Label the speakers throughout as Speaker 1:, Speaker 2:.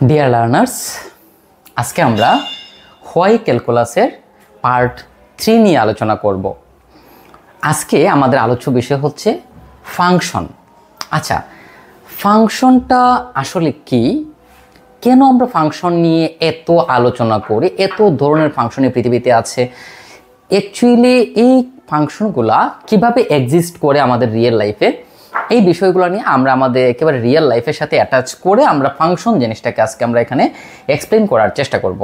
Speaker 1: Dear learners, আজকে আমরা why ক্যালকুলাসের part 3 নিয়ে আলোচনা করব। আজকে আমাদের আলোচ্য বিষয় হচ্ছে ফাংশন। আচ্ছা, ফাংশনটা আসলে কি, কেন আমরা ফাংশন নিয়ে এত আলোচনা করি, এত ধরনের ফাংশন এই পৃথিবীতে আছে, অ্যাকচুয়ালি এই ফাংশনগুলা কিভাবে এক্সিস্ট করে আমাদের রিয়েল লাইফে, এই বিষয়গুলো নিয়ে আমরা আমাদের একেবারে রিয়েল লাইফের সাথে অ্যাটাচ করে আমরা ফাংশন জিনিসটাকে আজকে আমরা এখানে এক্সপ্লেন করার চেষ্টা করব।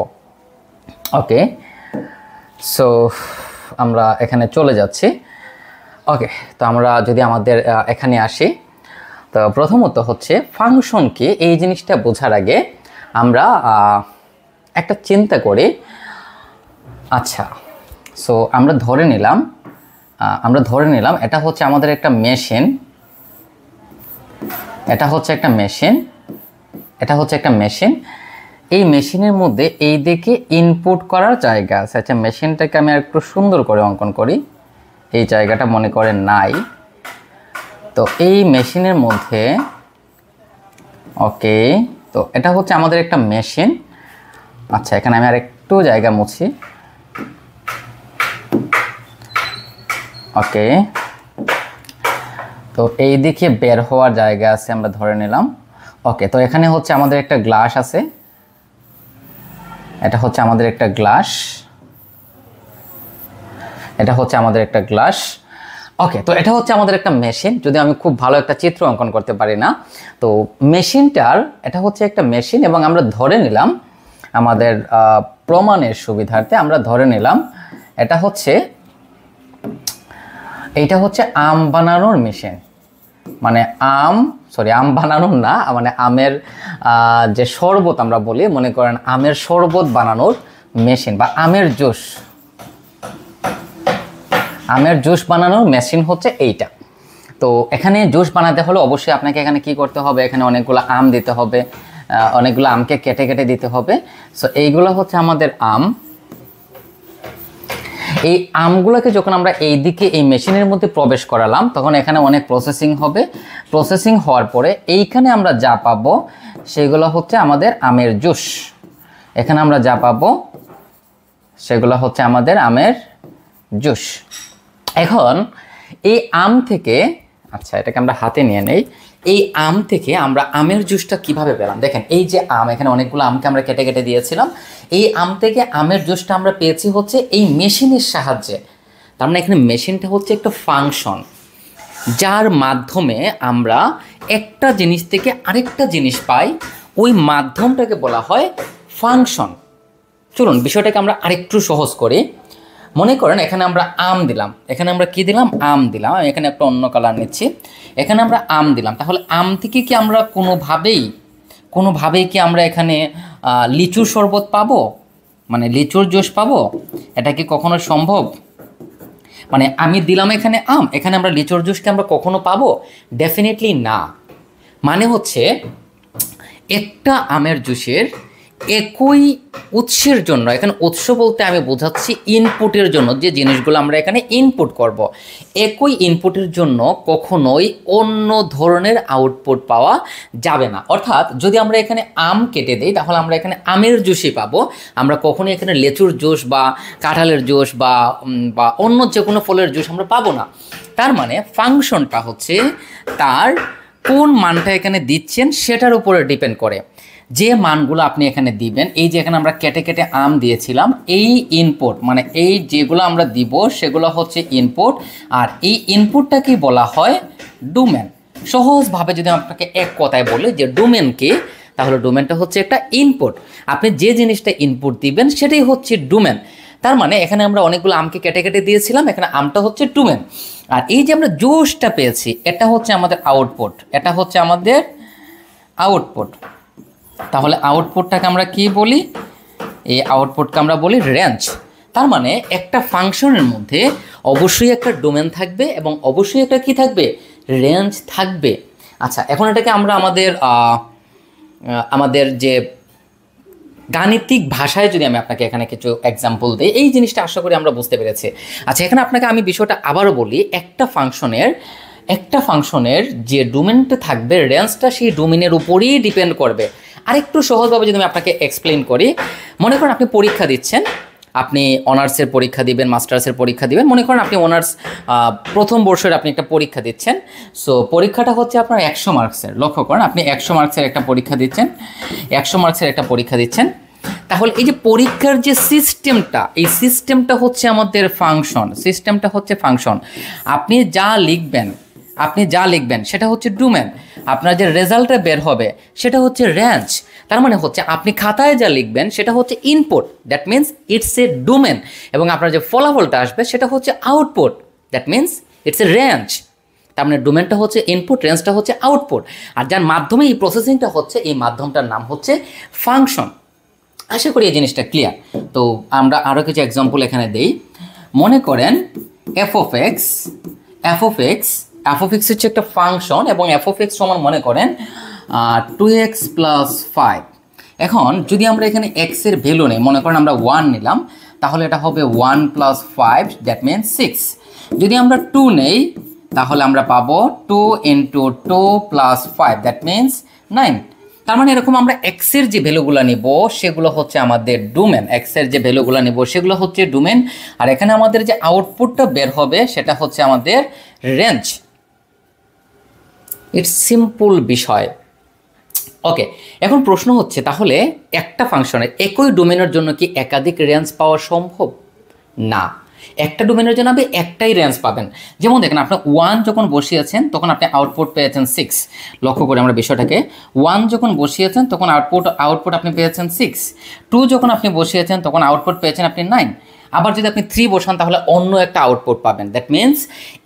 Speaker 1: ওকে, সো আমরা এখানে চলে যাচ্ছি। ওকে, তো আমরা যদি আমাদের এখানে আসি, তো প্রথমত হচ্ছে ফাংশনকে এই জিনিসটা বোঝার আগে আমরা একটা চিন্তা করি। আচ্ছা, সো আমরা ধরে নিলাম এটা হচ্ছে আমাদের একটা মেশিন, এটা হচ্ছে একটা মেশিন। এই মেশিনের মধ্যে এই দিকে ইনপুট করার জায়গা আছে। আচ্ছা, মেশিনটাকে আমি একটু সুন্দর করে অঙ্কন করি, এই জায়গাটা মনে করেন নাই। তো এই মেশিনের মধ্যে, ওকে, তো এটা হচ্ছে আমাদের একটা মেশিন। আচ্ছা, এখানে আমি আর একটু জায়গা মুছি। ওকে, তো এই দিকে বের হওয়ার জায়গা আছে, আমরা ধরে নিলাম। ওকে, তো এখানে হচ্ছে আমাদের একটা গ্লাস আছে, এটা হচ্ছে আমাদের একটা গ্লাস। ওকে, তো এটা হচ্ছে আমাদের একটা মেশিন, যদি আমি খুব ভালো একটা চিত্র অঙ্কন করতে পারি না। তো মেশিনটার, এটা হচ্ছে একটা মেশিন, এবং আমরা ধরে নিলাম আমাদের প্রমাণের সুবিধার্থে আমরা ধরে নিলাম এইটা হচ্ছে আম বানানোর মেশিন। মানে আম বানানোর না, মানে আমের যে শরবত আমরা বলি, মনে করেন আমের শরবত বানানোর মেশিন, বা আমের জুস বানানোর মেশিন হচ্ছে এইটা। তো এখানে জুস বানাতে হলে অবশ্যই আপনাকে এখানে কি করতে হবে, এখানে অনেকগুলো আম দিতে হবে, অনেকগুলো আমকে কেটে কেটে দিতে হবে। সো এইগুলো হচ্ছে আমাদের আম। এই আমগুলোকে যখন আমরা এই দিকে এই মেশিনের মধ্যে প্রবেশ করালাম, তখন এখানে অনেক প্রসেসিং হবে। প্রসেসিং হওয়ার পরে এইখানে আমরা যা পাবো সেগুলো হচ্ছে আমাদের আমের জুস। এখানে আমরা যা পাবো সেগুলো হচ্ছে আমাদের আমের জুস। এখন এই আম থেকে, আচ্ছা এটাকে আমরা হাতে নিয়ে নেই, এই আম থেকে আমরা আমের জুসটা কিভাবে পেলাম? দেখেন, এই যে আম, এখানে অনেকগুলো আমকে আমরা কেটে কেটে দিয়েছিলাম। এই আম থেকে আমের জুসটা আমরা পেয়েছি হচ্ছে এই মেশিনের সাহায্যে। তার মানে এখানে মেশিনটা হচ্ছে একটা ফাংশন, যার মাধ্যমে আমরা একটা জিনিস থেকে আরেকটা জিনিস পাই। ওই মাধ্যমটাকে বলা হয় ফাংশন। চলুন বিষয়টাকে আমরা আরেকটু সহজ করি। মনে করেন এখানে আমরা আম দিলাম, এখানে আমরা কি দিলাম? আম দিলাম। আমি এখানে একটা অন্য কালার নিচ্ছি। এখানে আমরা আম দিলাম, তাহলে আম থেকে কি আমরা কোনোভাবেই কি আমরা এখানে লিচুর শরবত পাবো, মানে লিচুর জুস পাবো? এটা কি কখনো সম্ভব? মানে আমি দিলাম এখানে আম, এখানে আমরা লিচুর জুসকে আমরা কখনো পাবো? ডেফিনেটলি না। মানে হচ্ছে একটা আমের জুসের একই উৎসের জন্য, এখানে উৎস বলতে আমি বোঝাচ্ছি ইনপুটের জন্য, যে জিনিসগুলো আমরা এখানে ইনপুট করব, একই ইনপুটের জন্য কখনোই অন্য ধরনের আউটপুট পাওয়া যাবে না। অর্থাৎ যদি আমরা এখানে আম কেটে দিই, তাহলে আমরা এখানে আমের জুসই পাবো। আমরা কখনোই এখানে লেচুর জুস বা কাঁঠালের জুস বা অন্য যে কোনো ফলের জুস আমরা পাবো না। তার মানে ফাংশনটা হচ্ছে তার কোন মানটা এখানে দিচ্ছেন সেটার উপরে ডিপেন্ড করে। যে মানগুলো আপনি এখানে দিবেন, এই যে এখানে আমরা কেটে কেটে আম দিয়েছিলাম, এই ইনপুট, মানে এই যেগুলো আমরা দিব সেগুলো হচ্ছে ইনপুট। আর এই ইনপুটটাকে বলা হয় ডোমেন। সহজভাবে যদি আপনাকে এক কথায় বলি যে ডোমেন কি, তাহলে ডোমেনটা হচ্ছে একটা ইনপুট। আপনি যে জিনিসটা ইনপুট দিবেন সেটাই হচ্ছে ডোমেন। তার মানে এখানে আমরা অনেকগুলো আমকে কেটে কেটে দিয়েছিলাম, এখানে আমটা হচ্ছে ডোমেন। আর এই যে আমরা জুসটা পেয়েছি, এটা হচ্ছে আমাদের আউটপুট, এটা হচ্ছে আমাদের আউটপুট। তাহলে আউটপুটটাকে আমরা কি বলি? এই আউটপুটকে আমরা বলি রেঞ্জ। তার মানে একটা ফাংশনের মধ্যে অবশ্যই একটা ডোমেন থাকবে এবং অবশ্যই একটা কি থাকবে? রেঞ্জ থাকবে। আচ্ছা, এখন এটাকে আমরা আমাদের যে গাণিতিক ভাষায় যদি আমি আপনাকে এখানে কিছু এক্সাম্পল দিই, এই জিনিসটা আশা করি আমরা বুঝতে পেরেছি। আচ্ছা, এখানে আপনাকে আমি বিষয়টা আবারও বলি। একটা ফাংশনের যে ডোমেনটা থাকবে, রেঞ্জটা সেই ডোমেনের উপরেই ডিপেন্ড করবে। আরেকটু সহজভাবে যদি আমি আপনাকে এক্সপ্লেন করি, মনে করেন আপনি পরীক্ষা দিচ্ছেন, আপনি অনার্সের পরীক্ষা দিবেন, মাস্টার্সের পরীক্ষা দিবেন। মনে করেন আপনি অনার্স প্রথম বর্ষের আপনি একটা পরীক্ষা দিচ্ছেন। সো পরীক্ষাটা হচ্ছে আপনার 100 মার্কসের। লক্ষ্য করেন, আপনি 100 মার্কসের একটা পরীক্ষা দিচ্ছেন, 100 মার্কসের একটা পরীক্ষা দিচ্ছেন। তাহলে এই যে পরীক্ষার যে সিস্টেমটা, এই সিস্টেমটা হচ্ছে আমাদের ফাংশন, সিস্টেমটা হচ্ছে ফাংশন। আপনি যা লিখবেন সেটা হচ্ছে ডোমেন, আপনার যে রেজাল্টটা বের হবে সেটা হচ্ছে রেঞ্জ। তার মানে হচ্ছে আপনি খাতায় যা লিখবেন সেটা হচ্ছে input, that means it's a domain, এবং আপনার যে ফলাফলটা আসবে সেটা হচ্ছে output, that means it's a range. তার মানে ডোমেনটা হচ্ছে ইনপুট, রেঞ্জটা হচ্ছে আউটপুট, আর যার মাধ্যমে এই প্রসেসিংটা হচ্ছে, এই মাধ্যমটার নাম হচ্ছে ফাংশন। আশা করি এই জিনিসটা ক্লিয়ার। তো আমরা আরও কিছু এক্সাম্পল এখানে দেই। মনে করেন এফ অফ এক্স হচ্ছে একটা ফাংশন, এবং এফ অফ এক্স সমান মনে করেন 2x + 5। এখন যদি আমরা এখানে এক্সের ভ্যালু নেই, মনে করেন আমরা 1 নিলাম, তাহলে এটা হবে 1 + 5, দ্যাট মিনস 6। যদি আমরা 2 নেই, তাহলে আমরা পাবো 2 × 2 + 5, দ্যাট মিনস 9। তার মানে এরকম আমরা এক্সের যে ভ্যালুগুলো নিব সেগুলো হচ্ছে আমাদের ডোমেন, এক্সের যে ভ্যালুগুলো নিব সেগুলো হচ্ছে ডোমেন, আর এখানে আমাদের যে আউটপুটটা বের হবে সেটা হচ্ছে আমাদের রেঞ্জ। ইটস সিম্পল বিষয়। ওকে, এখন প্রশ্ন হচ্ছে তাহলে একটা ফাংশনের একই ডোমেনের জন্য কি একাধিক রেঞ্জ পাওয়া সম্ভব? না, একটা ডোমেনের জন্য আপনি একটাই রেঞ্জ পাবেন। যেমন দেখেন, আপনি 1 যখন বসিয়েছেন তখন আপনি আউটপুট পেয়েছেন 6। লক্ষ্য করে আমরা বিষয়টাকে, 1 যখন বসিয়েছেন তখন আউটপুট আপনি পেয়েছেন 6। 2 যখন আপনি বসিয়েছেন তখন আউটপুট পেয়েছেন আপনি 9। আবার যদি আপনি 3 বসান তাহলে অন্য একটা আউটপুট পাবেন। দ্যাট মিন্স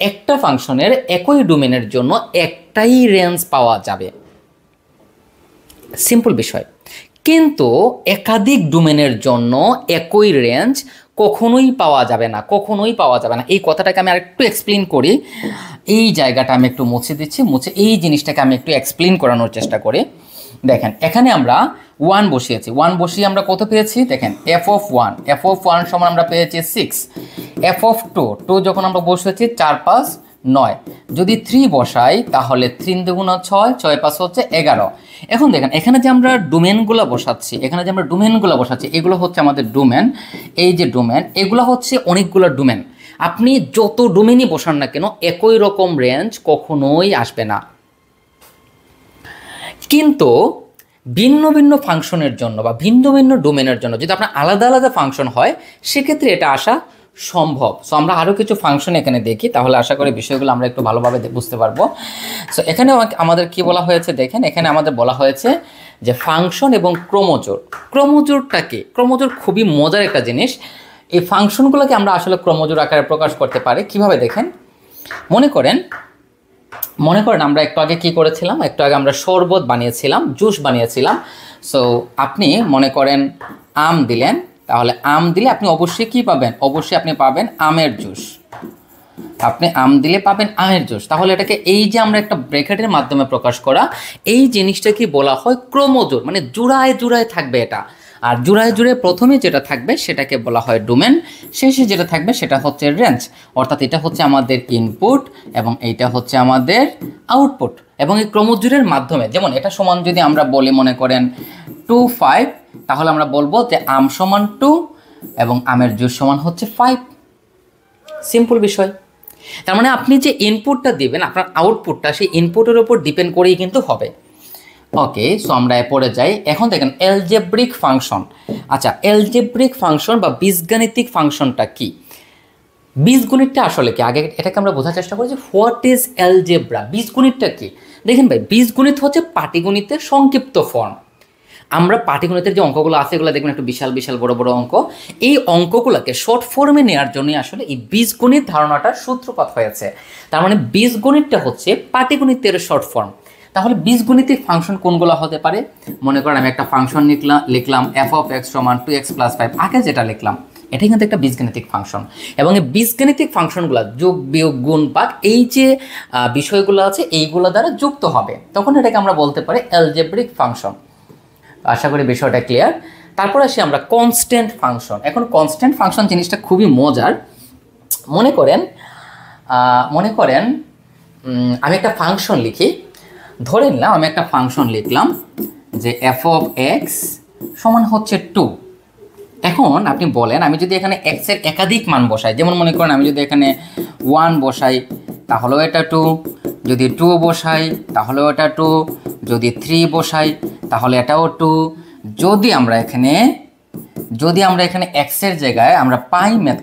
Speaker 1: একটা ফাংশনের একই ডোমেনের জন্য একটাই রেঞ্জ পাওয়া যাবে। সিম্পল বিষয়। কিন্তু একাধিক ডোমেনের জন্য একই রেঞ্জ কখনোই পাওয়া যাবে না, কখনোই পাওয়া যাবে না। এই কথাটাকে আমি আরেকটু এক্সপ্লেন করি। এই জায়গাটা আমি একটু মুছে দিচ্ছি, মুছে এই জিনিসটাকে আমি একটু এক্সপ্লেন করানোর চেষ্টা করি। দেখেন, এখানে আমরা 1 বসিয়েছি, 1 বসিয়ে আমরা কত পেয়েছি? দেখেন, এফ অফ 1 সমান আমরা পেয়েছি 6। এফ অফ 2 যখন আমরা বসিয়েছি 4 × 5 = 9। যদি 3 বসাই তাহলে 3 × 2 = 6, 6 × 5 হচ্ছে 11। এখন দেখেন, এখানে যে আমরা ডোমেনগুলো বসাচ্ছি, এগুলো হচ্ছে আমাদের ডোমেন। এই যে ডোমেন, এগুলো হচ্ছে অনেকগুলো ডোমেন। আপনি যত ডোমেনই বসান না কেন একই রকম রেঞ্জ কখনোই আসবে না। কিন্তু ভিন্ন ভিন্ন ফাংশনের জন্য বা ভিন্ন ভিন্ন ডোমেনের জন্য যদি আপনার আলাদা আলাদা ফাংশন হয়, সেক্ষেত্রে এটা আসা সম্ভব। সো আমরা আরও কিছু ফাংশন এখানে দেখি, তাহলে আশা করি বিষয়গুলো আমরা একটু ভালোভাবে বুঝতে পারবো। সো এখানে আমাদের কি বলা হয়েছে দেখেন, এখানে আমাদের বলা হয়েছে যে ফাংশন এবং ক্রোমোজোর। ক্রোমোজোরটা কি? ক্রোমোজোর খুবই মজার একটা জিনিস। এই ফাংশনগুলোকে আমরা আসলে ক্রোমোজোর আকারে প্রকাশ করতে পারি। কিভাবে দেখেন, মনে করেন আমরা একটু আগে কি করেছিলাম, একটু আগে আমরা শরবত বানিয়েছিলাম, জুস বানিয়েছিলাম। সো আপনি মনে করেন আম দিলেন, তাহলে আম দিলে আপনি অবশ্যই কি পাবেন? অবশ্যই আপনি পাবেন আমের জুস। আপনি আম দিলে পাবেন আমের জুস। তাহলে এটাকে এই যে আমরা একটা ব্র্যাকেটের মাধ্যমে প্রকাশ করা, এই জিনিসটা কি বলা হয়? ক্রোমোজোর। মানে জোড়ায় জোড়ায় থাকবে এটা, আর জোড়ায় জোড়ায় প্রথমে যেটা থাকবে সেটাকে বলা হয় ডোমেন, শেষে যেটা থাকবে সেটা হচ্ছে রেঞ্জ। অর্থাৎ এটা হচ্ছে আমাদের ইনপুট এবং এইটা হচ্ছে আমাদের আউটপুট। এবং এই ক্রোমোজোরের মাধ্যমে, যেমন এটা সমান যদি আমরা বলি মনে করেন 2, 5, তাহলে আমরা বলবো যে আম সমান 2 এবং আমের জুস সমান হচ্ছে 5। সিম্পল বিষয়। তার মানে আপনি যে ইনপুটটা দিবেন, আপনার আউটপুটটা সেই ইনপুটের উপর ডিপেন্ড করেই কিন্তু হবে। ওকে, সো আমরা পড়ে যাই। এখন দেখেন অ্যালজেব্রিক ফাংশন। আচ্ছা, অ্যালজেব্রিক ফাংশন বা বীজগাণিতিক ফাংশনটা কি? বীজগণিতটা আসলে কি, আগে এটাকে আমরা বোঝার চেষ্টা করি যে হোয়াট ইজ অ্যালজেব্রা। বীজগণিতটা কি? দেখেন ভাই, বীজগণিত হচ্ছে পাটিগণিতের সংক্ষিপ্ত ফর্ম। আমরা পাটিগণিতের যে অঙ্কগুলো আছে এগুলো দেখবেন একটু বিশাল বিশাল বড় বড় অঙ্ক। এই অঙ্কগুলোকে শর্ট ফর্মে নেওয়ার জন্যই আসলে এই বীজগণিত ধারণাটার সূত্রপাত হয়েছে। তার মানে বীজগণিতটা হচ্ছে পাটিগণিতের শর্ট ফর্ম। তাহলে বীজগণিতিক ফাংশন কোনগুলো হতে পারে? মনে করেন আমি একটা ফাংশন লিখলাম f of x = 2x + 5। আগে যেটা লিখলাম এটাই কিন্তু একটা বীজগাণিতিক ফাংশন। এবং এই বীজগাণিতিক ফাংশনগুলো যোগ, বিয়োগ, গুণ, ভাগ, এই যে বিষয়গুলো আছে এইগুলো দ্বারা যুক্ত হবে, তখন এটাকে আমরা বলতে পারি অ্যালজেব্রিক ফাংশন। আশা করি বিষয়টা ক্লিয়ার। তারপর আসি আমরা কনস্ট্যান্ট ফাংশন। এখন কনস্ট্যান্ট ফাংশন জিনিসটা খুবই মজার। মনে করেন আমি একটা ফাংশন লিখি, ধরে নিলাম আমি একটা ফাংশন লিখলাম যে এফ অফ এক্স সমান হচ্ছে 2। এখন আপনি বলেন আমি যদি এখানে x এর একাধিক মান বসাই, যেমন মনে করেন আমি যদি এখানে 1 বসাই তাহলেও এটা 2, যদি 2 বসাই তাহলেও এটা 2, যদি 3 বসাই তাহলে এটাও 2, যদি আমরা এখানে x এর জায়গায় আমরা পাই ম্যাথ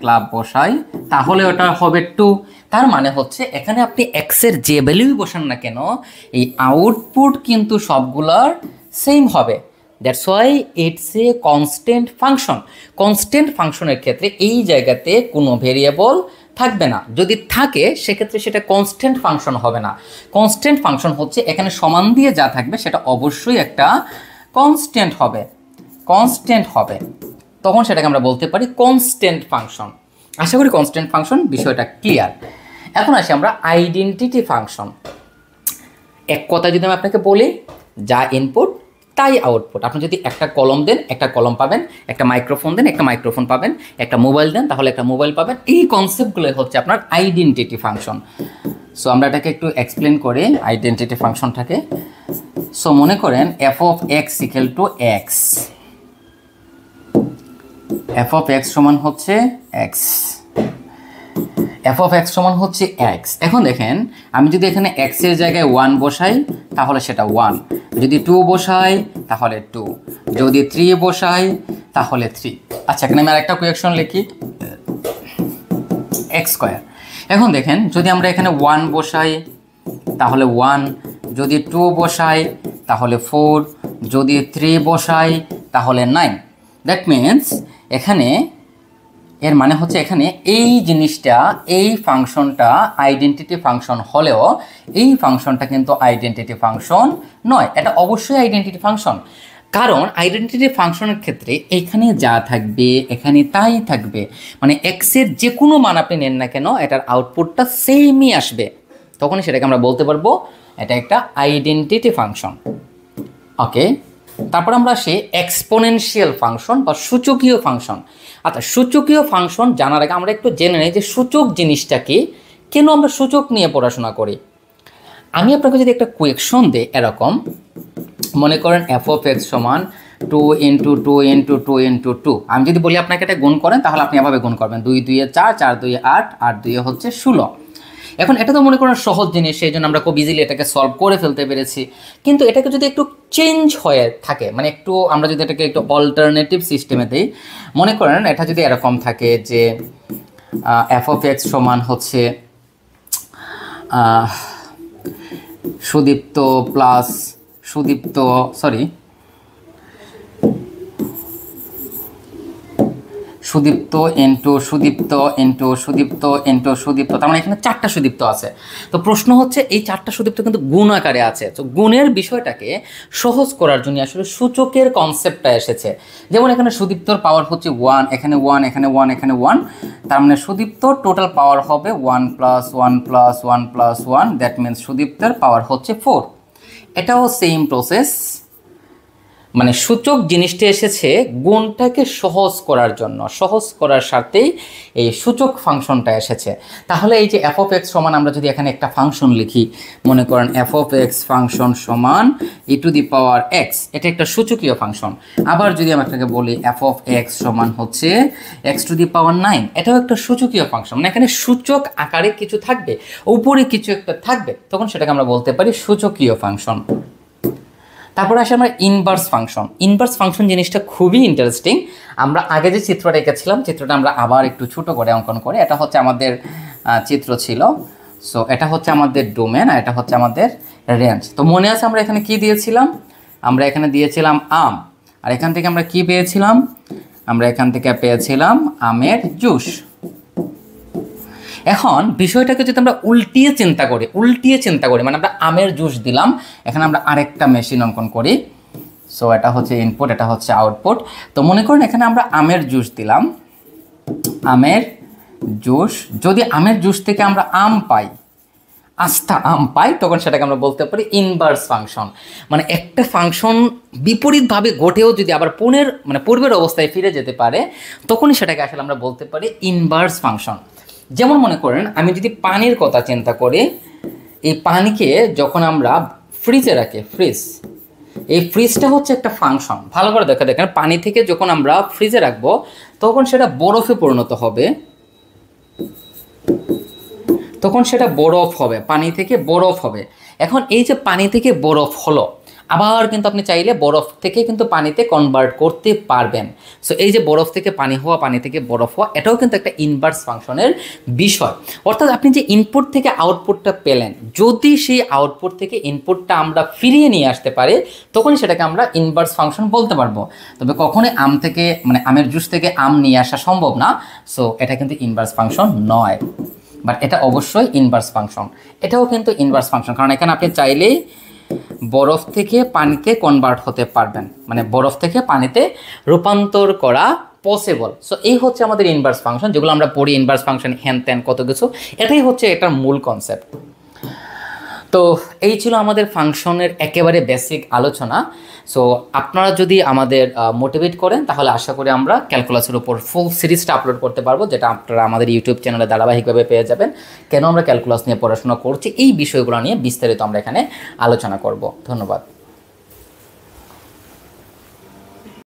Speaker 1: ক্লাব বসাই তাহলে ওটা হবে 2। তার মানে হচ্ছে এখানে আপনি x এর যে ভ্যালুই বসান না কেন এই আউটপুট কিন্তু সবগুলোর সেম হবে। That's why it's a constant function. Constant ফাংশনের ক্ষেত্রে এই জায়গাতে কোনো ভেরিয়েবল থাকবে না, যদি থাকে সেক্ষেত্রে সেটা কনস্ট্যান্ট ফাংশন হবে না। কনস্ট্যান্ট ফাংশন হচ্ছে এখানে সমান দিয়ে যা থাকবে সেটা অবশ্যই একটা কনস্ট্যান্ট হবে, তখন সেটাকে আমরা বলতে পারি কনস্ট্যান্ট ফাংশন। আশা করি কনস্ট্যান্ট ফাংশন বিষয়টা ক্লিয়ার। এখন আসি আমরা আইডেন্টিটি ফাংশন। এক কথা যদি আমি আপনাকে বলি, যা ইনপুট তাই আউটপুট। আপনি যদি একটা কলম দেন একটা কলম পাবেন, একটা মাইক্রোফোন দেন একটা মাইক্রোফোন পাবেন, একটা মোবাইল দেন তাহলে একটা মোবাইল পাবেন। এই কনসেপ্টগুলোই হচ্ছে আপনার আইডেন্টিটি ফাংশন। সো আমরা এটাকে একটু এক্সপ্লেন করি আইডেন্টিটি ফাংশনটাকে। সো মনে করেন F of x equal to x, F of x সমান হচ্ছে এক্স, এফ অফ এক্স সমান হচ্ছে এক্স। এখন দেখেন আমি যদি এখানে এক্স এর জায়গায় 1 বসাই তাহলে সেটা 1, যদি 2 বসাই তাহলে 2, যদি 3 বসাই তাহলে 3। আচ্ছা এখানে আমি আরেকটা কোয়েকশন লিখি, এক্স স্কোয়ার। এখন দেখেন যদি আমরা এখানে 1 বসাই তাহলে 1, যদি 2 বসাই তাহলে 4, যদি 3 বসাই তাহলে 9। দ্যাট মিনস এখানে এর মানে হচ্ছে এখানে এই জিনিসটা, এই ফাংশনটা আইডেন্টিটি ফাংশন হলেও এই ফাংশনটা কিন্তু আইডেন্টিটি ফাংশন নয়। এটা অবশ্যই আইডেন্টিটি ফাংশন, কারণ আইডেন্টিটি ফাংশনের ক্ষেত্রে এখানে যা থাকবে এখানে তাই থাকবে। মানে এক্স এর যে কোনো মান আপনি নেন না কেন এটার আউটপুটটা সেমই আসবে, তখনই সেটাকে আমরা বলতে পারবো এটা একটা আইডেন্টিটি ফাংশন। ওকে, তারপর আমরা আসি এক্সপোনেনশিয়াল ফাংশন বা সূচকীয় ফাংশন। আচ্ছা সূচকীয় ফাংশন জানার আগে আমরা একটু জেনে নিই যে সূচক জিনিসটা কি, কেন আমরা সূচক নিয়ে পড়াশোনা করি। আমি আপনাকে যদি একটা কোয়েকশন দিই এরকম, মনে করেন এফ অফ এক্স সমান 2 ইন্টু 2 ইন্টু 2 ইন্টু 2। আমি যদি বলি আপনাকে এটা গুণ করেন তাহলে আপনি এভাবে গুণ করবেন, 2 2 4, 4 2 8, 8 2 হচ্ছে 16। এখন এটা তো মনে করেন সহজ জিনিস, সেই জন্য আমরা খুব ইজিলি এটাকে সলভ করে ফেলতে পেরেছি। কিন্তু এটাকে যদি একটু চেঞ্জ হয়ে থাকে, মানে একটু আমরা যদি এটাকে একটু অল্টারনেটিভ সিস্টেমে দিই, মনে করেন এটা যদি এরকম থাকে যে এফ অফ এক্স সমান হচ্ছে Sudipta plus Sudipta Sudipta into Sudipta into Sudipta into Sudipta, তার মানে এখানে 4টা সুদীপ্ত আছে। তো প্রশ্ন হচ্ছে এই 4টা সুদীপ্ত কিন্তু গুণ আকারে আছে। তো গুণের বিষয়টাকে সহজ করার জন্য আসলে সূচকের কনসেপ্টটা এসেছে। যেমন এখানে সুদীপ্তর পাওয়ার হচ্ছে 1, এখানে 1, এখানে 1, এখানে 1, তার মানে সুদীপ্ত টোটাল পাওয়ার হবে 1 plus 1 plus 1 plus 1, that means সুদীপ্তের পাওয়ার হচ্ছে 4। এটাও সেম প্রসেস, মানে সূচক জিনিসটা এসেছে গুণটাকে সহজ করার জন্য, সহজ করার স্বার্থেই এই সূচক ফাংশনটা এসেছে। তাহলে এই যে এফ অফ এক্স সমান, আমরা যদি এখানে একটা ফাংশন লিখি, মনে করেন এফ অফ এক্স ফাংশন সমান ই টু দি পাওয়ার এক্স, এটা একটা সূচকীয় ফাংশন। আবার যদি আমি আপনাকে বলি এফ অফ এক্স সমান হচ্ছে এক্স টু দি পাওয়ার 9, এটাও একটা সূচকীয় ফাংশন। মানে এখানে সূচক আকারে কিছু থাকবে, উপরে কিছু একটা থাকবে, তখন সেটাকে আমরা বলতে পারি সূচকীয় ফাংশন। তারপরে আসে আমরা ইনভার্স ফাংশন। ইনভার্স ফাংশন জিনিসটা খুবই ইন্টারেস্টিং। আমরা আগে যে চিত্রটা এঁকেছিলাম, চিত্রটা আমরা আবার একটু ছোট করে অঙ্কন করি। এটা হচ্ছে আমাদের চিত্র ছিল। সো এটা হচ্ছে আমাদের ডোমেন আর এটা হচ্ছে আমাদের রেঞ্জ। তো মনে আছে আমরা এখানে কি দিয়েছিলাম? আমরা এখানে দিয়েছিলাম আম, আর এখান থেকে আমরা কি পেয়েছিলাম? আমরা এখান থেকে পেয়েছিলাম আমের জুস। এখন বিষয়টাকে যদি আমরা উল্টিয়ে চিন্তা করি, মানে আমরা আমের জুস দিলাম, এখানে আমরা আরেকটা মেশিন অঙ্কন করি। সো এটা হচ্ছে ইনপুট, এটা হচ্ছে আউটপুট। তো মনে করেন এখানে আমরা আমের জুস দিলাম, আমের জুস। যদি আমের জুস থেকে আমরা আম পাই, আস্থা আম পাই, তখন সেটাকে আমরা বলতে পারি ইনভার্স ফাংশন। মানে একটা ফাংশন বিপরীতভাবে ঘটেও যদি আবার পূর্বের অবস্থায় ফিরে যেতে পারে, তখনই সেটাকে আসলে আমরা বলতে পারি ইনভার্স ফাংশন। যেমন মনে করেন আমি যদি পানির কথা চিন্তা করি, এই পানিকে যখন আমরা ফ্রিজে রাখে, ফ্রিজ, এই ফ্রিজটা হচ্ছে একটা ফাংশন। ভালো করে দেখেন, পানি থেকে যখন আমরা ফ্রিজে রাখবো তখন সেটা বরফে পরিণত হবে, তখন সেটা বরফ হবে, পানি থেকে বরফ হবে। এখন এই যে পানি থেকে বরফ হলো, আবার কিন্তু আপনি চাইলে বরফ থেকে কিন্তু পানিতে কনভার্ট করতে পারবেন। সো এই যে বরফ থেকে পানি হওয়া, পানি থেকে বরফ হওয়া, এটাও কিন্তু একটা ইনভার্স ফাংশনের বিষয়। অর্থাৎ আপনি যে ইনপুট থেকে আউটপুটটা পেলেন, যদি সেই আউটপুট থেকে ইনপুটটা আমরা ফিরিয়ে নিয়ে আসতে পারি, তখনই সেটাকে আমরা ইনভার্স ফাংশন বলতে পারবো। তবে কখনোই আম থেকে, মানে আমের জুস থেকে আম নিয়ে আসা সম্ভব না। সো এটা কিন্তু ইনভার্স ফাংশন নয়, বাট এটা অবশ্যই ইনভার্স ফাংশন। এটাও কিন্তু ইনভার্স ফাংশন, কারণ এখানে আপনি চাইলেই বরফ থেকে পানিতে কনভার্ট হতে পারবেন, মানে বরফ থেকে পানিতে রূপান্তর করা পসিবল। সো এই হচ্ছে আমাদের ইনভার্স ফাংশন, যেগুলো আমরা পড়ি ইনভার্স ফাংশন, হ্যান ত্যান কত কিছু, এটাই হচ্ছে এটার মূল কনসেপ্ট। তো এই ছিল আমাদের ফাংশনের একেবারে বেসিক আলোচনা। সো আপনারা যদি আমাদের মোটিভেট করেন, তাহলে আশা করি আমরা ক্যালকুলাসের উপর ফুল সিরিজটা আপলোড করতে পারবো, যেটা আপনারা আমাদের ইউটিউব চ্যানেলে ধারাবাহিকভাবে পেয়ে যাবেন। কেন আমরা ক্যালকুলাস নিয়ে পড়াশোনা করছি, এই বিষয়গুলো নিয়ে বিস্তারিত আমরা এখানে আলোচনা করব। ধন্যবাদ।